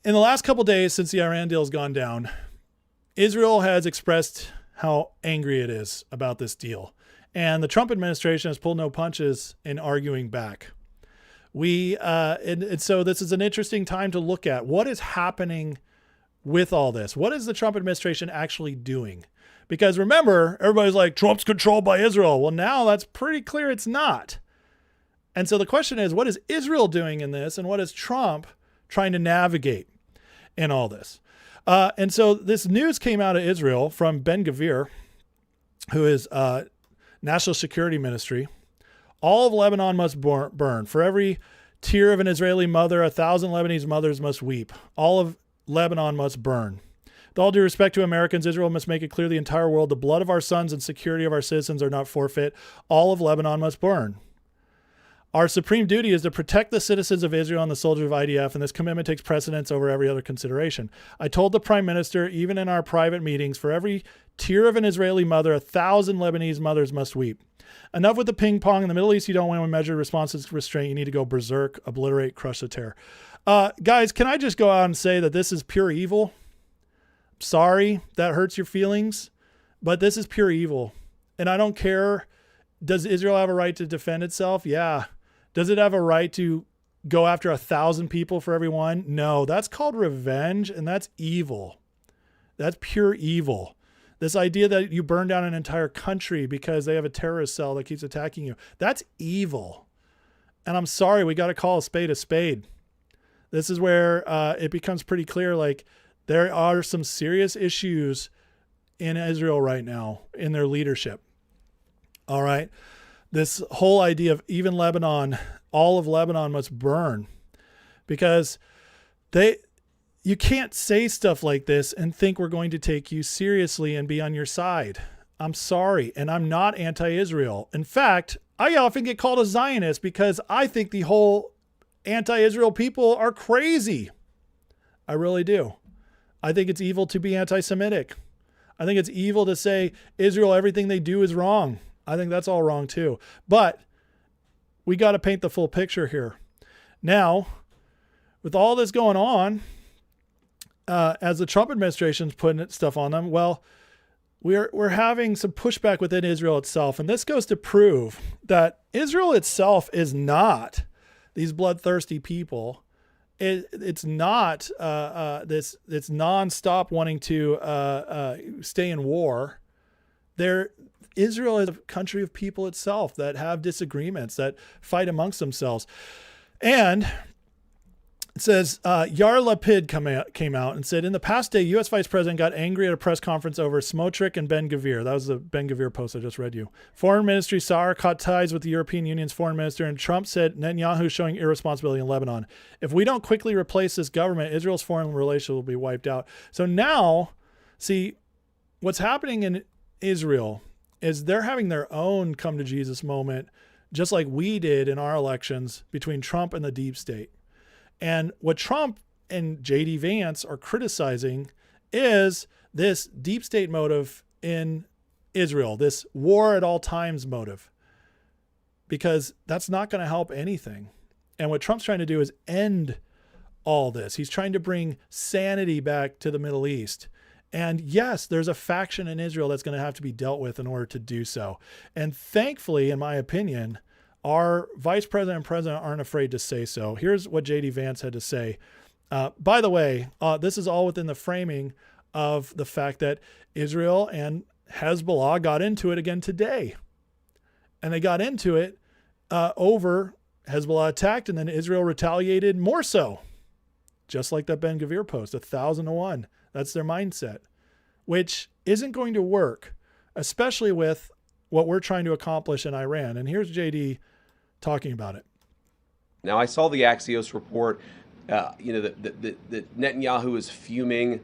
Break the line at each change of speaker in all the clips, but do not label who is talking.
In the last couple of days since the Iran deal has gone down, Israel has expressed how angry it is about this deal. And the Trump administration has pulled no punches in arguing back. And so this is an interesting time to look at what is happening with all this. What is the Trump administration actually doing? Because remember, everybody's like, Trump's controlled by Israel. Well, now that's pretty clear it's not. And so the question is, what is Israel doing in this? And what is Trump trying to navigate in all this? And so this news came out of Israel from Ben-Gvir, who is National Security Ministry. All of Lebanon must burn. For every tear of an Israeli mother, 1,000 Lebanese mothers must weep. All of Lebanon must burn. With all due respect to Americans, Israel must make it clear to the entire world the blood of our sons and security of our citizens are not forfeit. All of Lebanon must burn. Our supreme duty is to protect the citizens of Israel and the soldiers of IDF, and this commitment takes precedence over every other consideration. I told the Prime Minister, even in our private meetings, for every tear of an Israeli mother, 1,000 Lebanese mothers must weep. Enough with the ping pong. In the Middle East, you don't win with measured responses to restraint. You need to go berserk, obliterate, crush the terror. Guys, can I just go out and say that this is pure evil? Sorry, that hurts your feelings, but this is pure evil. And I don't care. Does Israel have a right to defend itself? Yeah. Does it have a right to go after 1,000 people for every one? No, that's called revenge, and that's evil. That's pure evil. This idea that you burn down an entire country because they have a terrorist cell that keeps attacking you, that's evil. And I'm sorry, we got to call a spade a spade. This is where it becomes pretty clear, like, there are some serious issues in Israel right now in their leadership. All right. This whole idea of even Lebanon, all of Lebanon must burn, because you can't say stuff like this and think we're going to take you seriously and be on your side. I'm sorry. And I'm not anti-Israel. In fact, I often get called a Zionist because I think the whole anti-Israel people are crazy. I really do. I think it's evil to be anti-Semitic. I think it's evil to say Israel, everything they do is wrong. I think that's all wrong too. But we got to paint the full picture here. Now, with all this going on, as the Trump administration's putting stuff on them, well, we're having some pushback within Israel itself. And this goes to prove that Israel itself is not these bloodthirsty people. It's not this nonstop wanting to stay in war. Israel is a country of people itself that have disagreements, that fight amongst themselves. And it says, Yair Lapid came out and said, in the past day, U.S. Vice President got angry at a press conference over Smotrich and Ben-Gvir. That was the Ben-Gvir post I just read you. Foreign Ministry Saar cut ties with the European Union's foreign minister, and Trump said Netanyahu is showing irresponsibility in Lebanon. If we don't quickly replace this government, Israel's foreign relations will be wiped out. So now, see, what's happening in Israel is they're having their own come to Jesus moment, just like we did in our elections between Trump and the deep state. And what Trump and JD Vance are criticizing is this deep state motive in Israel, this war at all times motive, because that's not going to help anything. And what Trump's trying to do is end all this. He's trying to bring sanity back to the Middle East. And yes, there's a faction in Israel that's going to have to be dealt with in order to do so. And thankfully, in my opinion, our vice president and president aren't afraid to say so. Here's what JD Vance had to say. By the way, this is all within the framing of the fact that Israel and Hezbollah got into it again today. And they got into it over Hezbollah attacked, and then Israel retaliated more so. Just like that Ben-Gvir post, 1,000 to 1. That's their mindset, which isn't going to work, especially with what we're trying to accomplish in Iran. And here's JD talking about it.
Now, I saw the Axios report, that Netanyahu is fuming.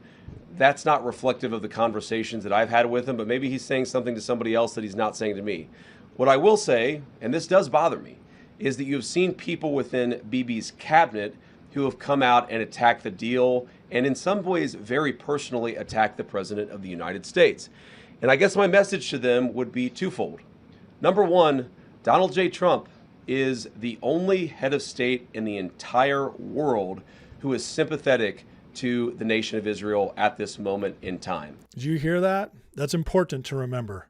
That's not reflective of the conversations that I've had with him, but maybe he's saying something to somebody else that he's not saying to me. What I will say, and this does bother me, is that you've seen people within Bibi's cabinet who have come out and attacked the deal, and in some ways very personally attacked the President of the United States. And I guess my message to them would be twofold. Number one, Donald J. Trump is the only head of state in the entire world who is sympathetic to the nation of Israel at this moment in time.
Did you hear that? That's important to remember.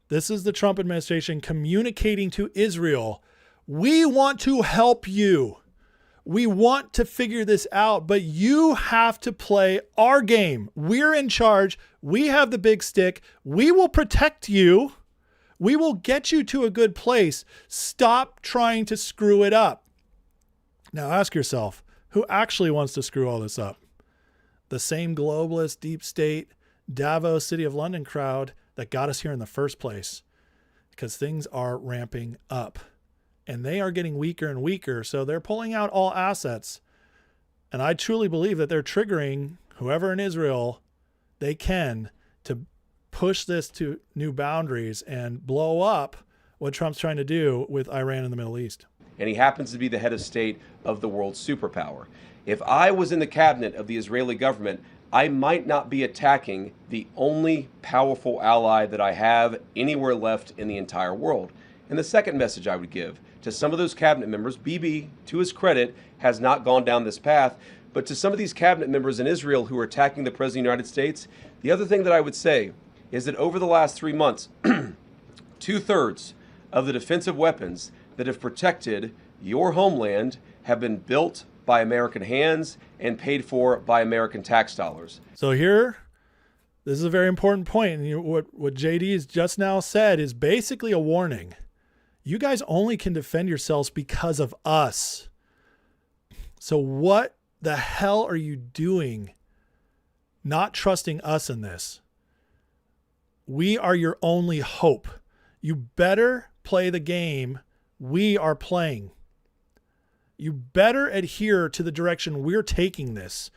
This is the Trump administration communicating to Israel, we want to help you. We want to figure this out, but you have to play our game. We're in charge. We have the big stick. We will protect you. We will get you to a good place. Stop trying to screw it up. Now ask yourself, who actually wants to screw all this up? The same globalist, deep state, Davos, City of London crowd that got us here in the first place, because things are ramping up and they are getting weaker and weaker. So they're pulling out all assets. And I truly believe that they're triggering whoever in Israel they can to push this to new boundaries and blow up what Trump's trying to do with Iran in the Middle East.
And he happens to be the head of state of the world superpower. If I was in the cabinet of the Israeli government, I might not be attacking the only powerful ally that I have anywhere left in the entire world. And the second message I would give to some of those cabinet members, Bibi, to his credit, has not gone down this path, but to some of these cabinet members in Israel who are attacking the President of the United States, the other thing that I would say is that over the last 3 months, 2/3 of the defensive weapons that have protected your homeland have been built by American hands and paid for by American tax dollars.
So here, this is a very important point. And what JD has just now said is basically a warning. You guys only can defend yourselves because of us. So what the hell are you doing not trusting us in this? We are your only hope. You better play the game we are playing. You better adhere to the direction we're taking this.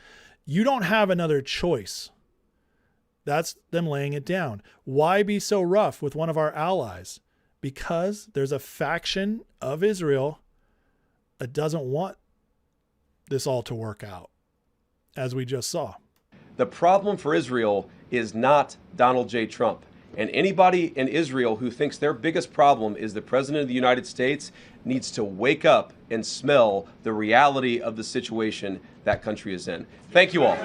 You don't have another choice. That's them laying it down. Why be so rough with one of our allies? Because there's a faction of Israel that doesn't want this all to work out, as we just saw.
The problem for Israel is not Donald J. Trump. And anybody in Israel who thinks their biggest problem is the President of the United States needs to wake up and smell the reality of the situation that country is in. Thank you all.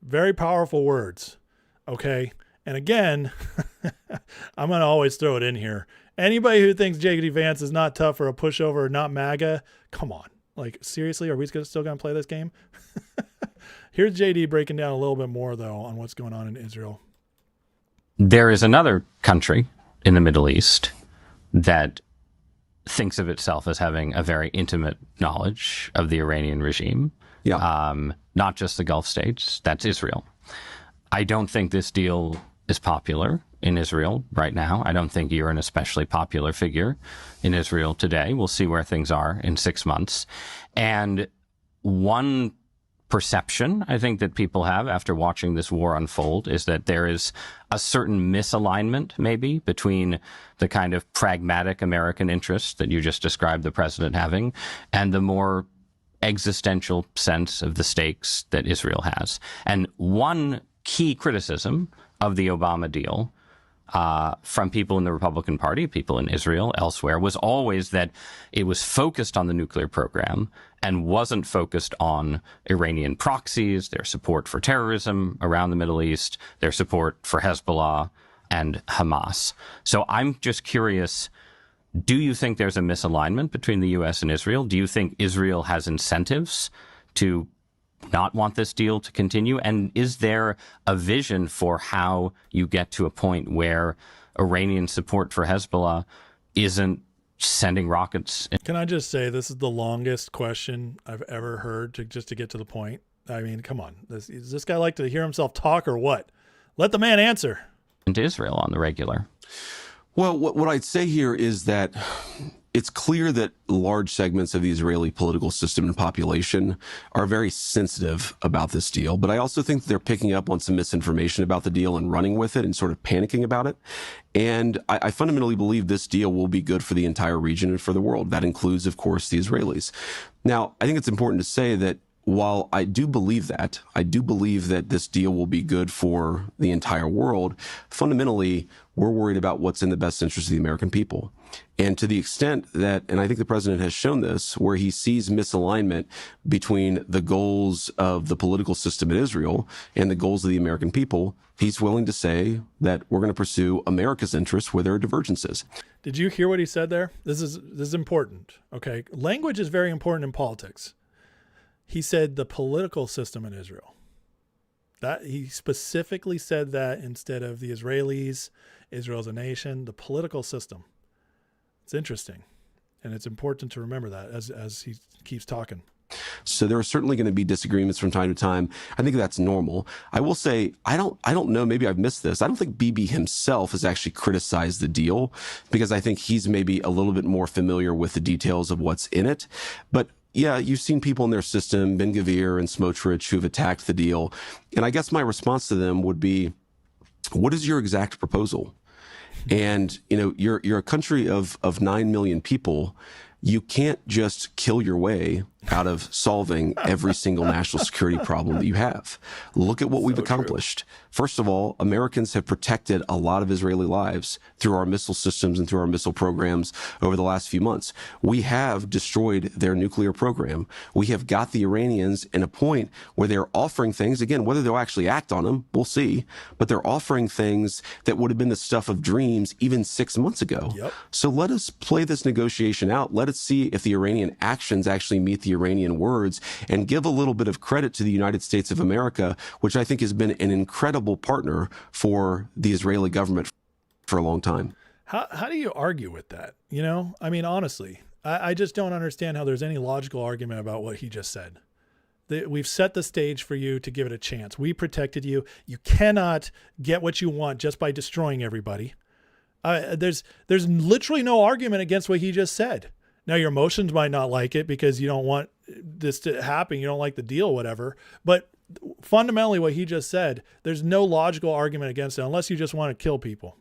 Very powerful words. Okay. And again, I'm going to always throw it in here. Anybody who thinks JD Vance is not tough or a pushover or not MAGA, come on. Like, seriously, are we still going to play this game? Here's JD breaking down a little bit more, though, on what's going on in Israel.
There is another country in the Middle East that thinks of itself as having a very intimate knowledge of the Iranian regime.
Yeah.
Not just the Gulf states. That's Israel. I don't think this deal is popular in Israel right now. I don't think you're an especially popular figure in Israel today. We'll see where things are in 6 months. And one perception I think that people have after watching this war unfold is that there is a certain misalignment maybe between the kind of pragmatic American interests that you just described the president having and the more existential sense of the stakes that Israel has. And one key criticism of the Obama deal from people in the Republican Party, people in Israel, elsewhere, was always that it was focused on the nuclear program and wasn't focused on Iranian proxies, their support for terrorism around the Middle East, their support for Hezbollah and Hamas. So I'm just curious, do you think there's a misalignment between the U.S. and Israel? Do you think Israel has incentives to not want this deal to continue? And is there a vision for how you get to a point where Iranian support for Hezbollah isn't sending rockets?
Can I just say this is the longest question I've ever heard to get to the point? I mean, come on. Does this guy like to hear himself talk or what? Let the man answer.
Into Israel on the regular.
Well, what I'd say here is that it's clear that large segments of the Israeli political system and population are very sensitive about this deal. But I also think that they're picking up on some misinformation about the deal and running with it and sort of panicking about it. And I fundamentally believe this deal will be good for the entire region and for the world. That includes, of course, the Israelis. Now, I think it's important to say that while I do believe that this deal will be good for the entire world, fundamentally, we're worried about what's in the best interest of the American people. And to the extent that, and I think the president has shown this, where he sees misalignment between the goals of the political system in Israel and the goals of the American people, he's willing to say that we're going to pursue America's interests where there are divergences.
Did you hear what he said there? This is important. Okay. Language is very important in politics. He said the political system in Israel. That he specifically said that instead of the Israelis, Israel's a nation, the political system. It's interesting. And it's important to remember that as he keeps talking.
So there are certainly going to be disagreements from time to time. I think that's normal. I will say, I don't know, maybe I've missed this. I don't think Bibi himself has actually criticized the deal, because I think he's maybe a little bit more familiar with the details of what's in it. But yeah, you've seen people in their system, Ben-Gvir and Smotrich, who've attacked the deal. And I guess my response to them would be, what is your exact proposal? And, you're a country of 9 million people. You can't just kill your way out of solving every single national security problem that you have. Look at what we've accomplished. First of all, Americans have protected a lot of Israeli lives through our missile systems and through our missile programs over the last few months. We have destroyed their nuclear program. We have got the Iranians in a point where they're offering things, again, whether they'll actually act on them, we'll see, but they're offering things that would have been the stuff of dreams even 6 months ago.
Yep.
So let us play this negotiation out. Let us see if the Iranian actions actually meet the Iranian words, and give a little bit of credit to the United States of America, which I think has been an incredible partner for the Israeli government for a long time.
How do you argue with that? I mean, honestly, I just don't understand how there's any logical argument about what he just said. We've set the stage for you to give it a chance. We protected you. You cannot get what you want just by destroying everybody. There's literally no argument against what he just said. Now, your emotions might not like it because you don't want this to happen. You don't like the deal, whatever. But fundamentally, what he just said, there's no logical argument against it unless you just want to kill people.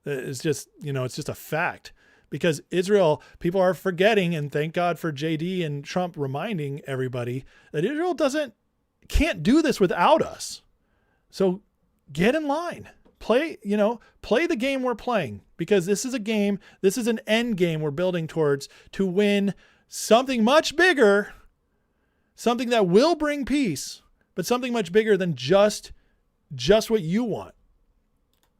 It's just, it's just a fact. Because Israel, people are forgetting, and thank God for JD and Trump reminding everybody that Israel can't do this without us. So get in line. Play the game we're playing, because this is a game. This is an end game we're building towards to win something much bigger, something that will bring peace, but something much bigger than just what you want.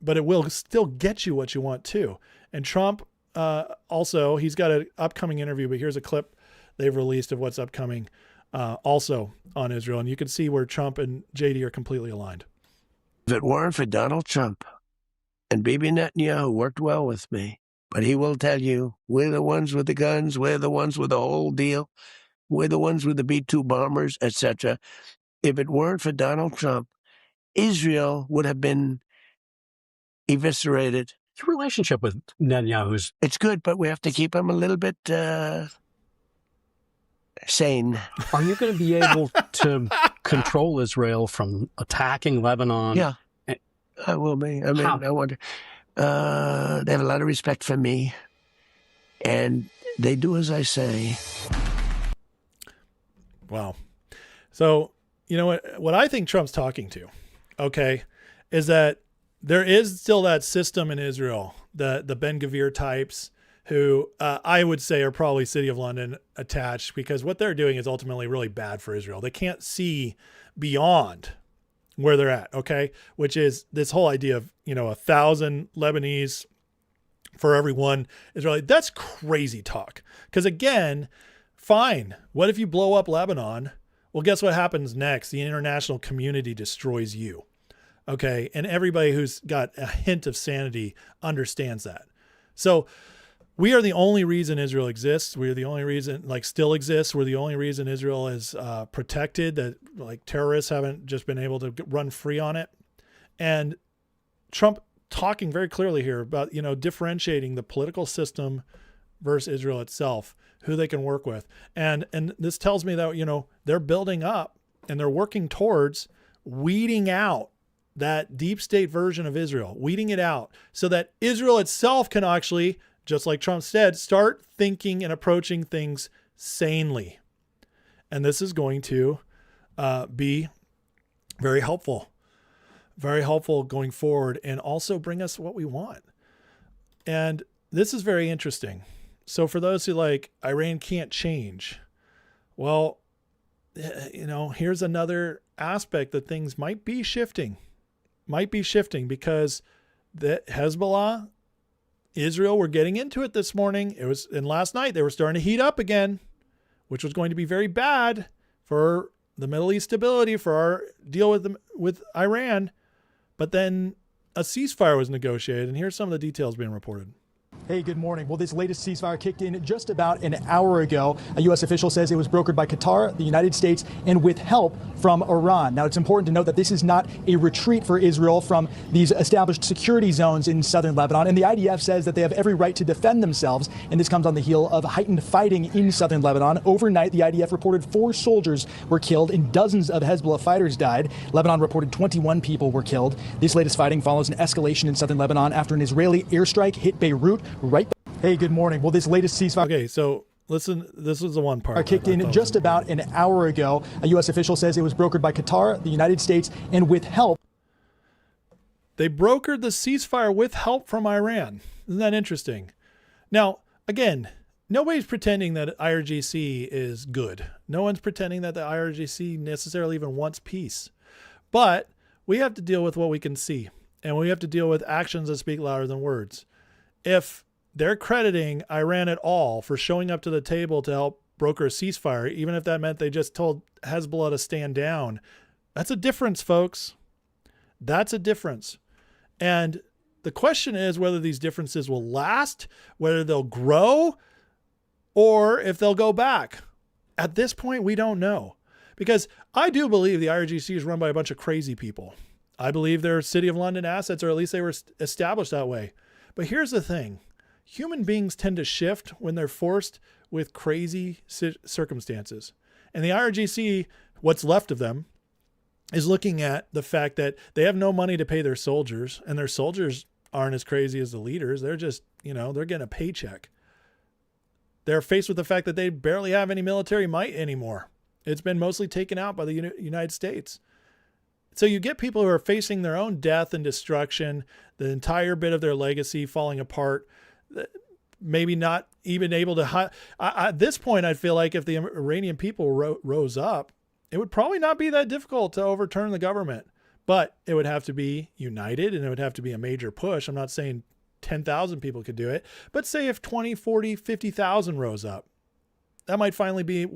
But it will still get you what you want too. And Trump, also, he's got an upcoming interview, but here's a clip they've released of what's upcoming, also on Israel. And you can see where Trump and JD are completely aligned.
If it weren't for Donald Trump and Bibi Netanyahu worked well with me, but he will tell you, we're the ones with the guns, we're the ones with the whole deal, we're the ones with the B-2 bombers, etc. If it weren't for Donald Trump, Israel would have been eviscerated.
Your relationship with Netanyahu's...
It's good, but we have to keep him a little bit sane.
Are you going to be able to control Israel from attacking Lebanon?
Yeah, I will be. I mean, I wonder. They have a lot of respect for me, and they do as I say.
Wow. So, what I think Trump's talking to, okay, is that there is still that system in Israel, the Ben-Gvir types, who I would say are probably City of London attached, because what they're doing is ultimately really bad for Israel. They can't see beyond where they're at, okay? Which is this whole idea of, 1,000 Lebanese for every one Israeli. That's crazy talk. Because again, fine. What if you blow up Lebanon? Well, guess what happens next? The international community destroys you. Okay. And everybody who's got a hint of sanity understands that. So we are the only reason Israel exists. We are the only reason, still exists. We're the only reason Israel is protected, that terrorists haven't just been able to run free on it. And Trump talking very clearly here about, differentiating the political system versus Israel itself, who they can work with. And this tells me that, they're building up and they're working towards weeding out that deep state version of Israel, weeding it out so that Israel itself can actually, just like Trump said, start thinking and approaching things sanely. And this is going to be very helpful going forward, and also bring us what we want. And this is very interesting. So for those who like Iran can't change, well, here's another aspect that things might be shifting because the Hezbollah, Israel were getting into it this morning. And last night they were starting to heat up again, which was going to be very bad for the Middle East stability, for our deal with Iran. But then a ceasefire was negotiated, and here's some of the details being reported.
Hey, good morning. Well, this latest ceasefire kicked in just about an hour ago. A U.S. official says it was brokered by Qatar, the United States, and with help from Iran. Now, it's important to note that this is not a retreat for Israel from these established security zones in southern Lebanon. And the IDF says that they have every right to defend themselves. And this comes on the heel of heightened fighting in southern Lebanon. Overnight, the IDF reported 4 soldiers were killed and dozens of Hezbollah fighters died. Lebanon reported 21 people were killed. This latest fighting follows an escalation in southern Lebanon after an Israeli airstrike hit Beirut. Hey, good morning. Well, this latest ceasefire.
Okay, so listen, this was the one part.
Kicked in just about an hour ago. A U.S. official says it was brokered by Qatar, the United States, and with help.
They brokered the ceasefire with help from Iran. Isn't that interesting? Now, again, nobody's pretending that IRGC is good. No one's pretending that the IRGC necessarily even wants peace. But we have to deal with what we can see, and we have to deal with actions that speak louder than words. If they're crediting Iran at all for showing up to the table to help broker a ceasefire, even if that meant they just told Hezbollah to stand down, that's a difference, folks. That's a difference. And the question is whether these differences will last, whether they'll grow, or if they'll go back. At this point, we don't know. Because I do believe the IRGC is run by a bunch of crazy people. I believe their City of London assets, or at least they were established that way. But here's the thing. Human beings tend to shift when they're forced with crazy circumstances. And the IRGC, what's left of them, is looking at the fact that they have no money to pay their soldiers, and their soldiers aren't as crazy as the leaders. They're just, they're getting a paycheck. They're faced with the fact that they barely have any military might anymore. It's been mostly taken out by the United States. So you get people who are facing their own death and destruction, the entire bit of their legacy falling apart, maybe not even able to... At this point, I feel like if the Iranian people rose up, it would probably not be that difficult to overturn the government. But it would have to be united, and it would have to be a major push. I'm not saying 10,000 people could do it, but say if 20, 40, 50,000 rose up, that might finally be...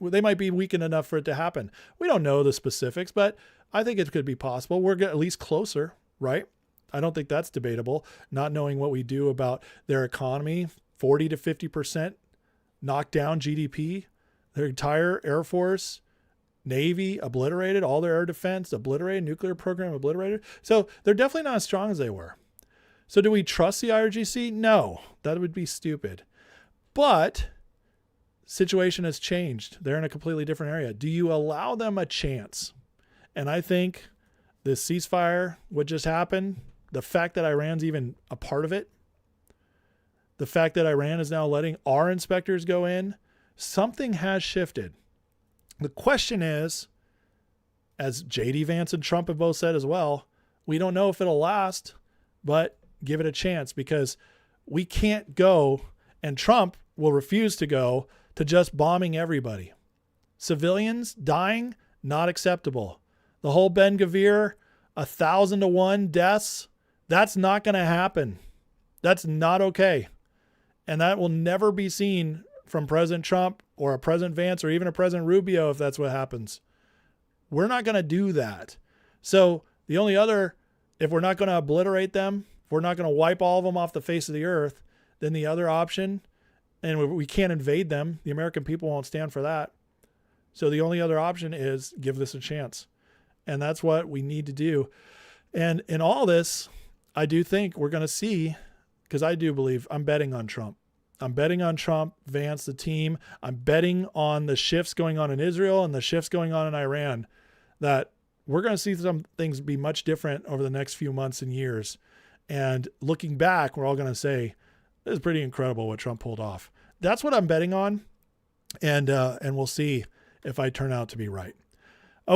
They might be weakened enough for it to happen. We don't know the specifics, but I think it could be possible. We're at least closer, right? I don't think that's debatable. Not knowing what we do about their economy, 40 to 50% knocked down GDP, their entire Air Force, Navy obliterated, all their air defense obliterated, nuclear program obliterated. So they're definitely not as strong as they were. So do we trust the IRGC? No, that would be stupid. But situation has changed. They're in a completely different area. Do you allow them a chance? And I think this ceasefire, what just happened, the fact that Iran's even a part of it, the fact that Iran is now letting our inspectors go in, something has shifted. The question is, as JD Vance and Trump have both said as well, we don't know if it'll last, but give it a chance, because we can't go, and Trump will refuse to go, to just bombing everybody. Civilians dying, not acceptable. The whole Ben Gvir, 1,000 to 1 deaths, that's not going to happen. That's not okay. And that will never be seen from President Trump or a President Vance or even a President Rubio if that's what happens. We're not going to do that. So the only other, if we're not going to obliterate them, if we're not going to wipe all of them off the face of the earth, then the other option, and we can't invade them. The American people won't stand for that. So the only other option is give this a chance. And that's what we need to do. And in all this, I do think we're going to see, because I do believe, I'm betting on Trump. I'm betting on Trump, Vance, the team. I'm betting on the shifts going on in Israel and the shifts going on in Iran, that we're going to see some things be much different over the next few months and years. And looking back, we're all going to say, this is pretty incredible what Trump pulled off. That's what I'm betting on. And we'll see if I turn out to be right.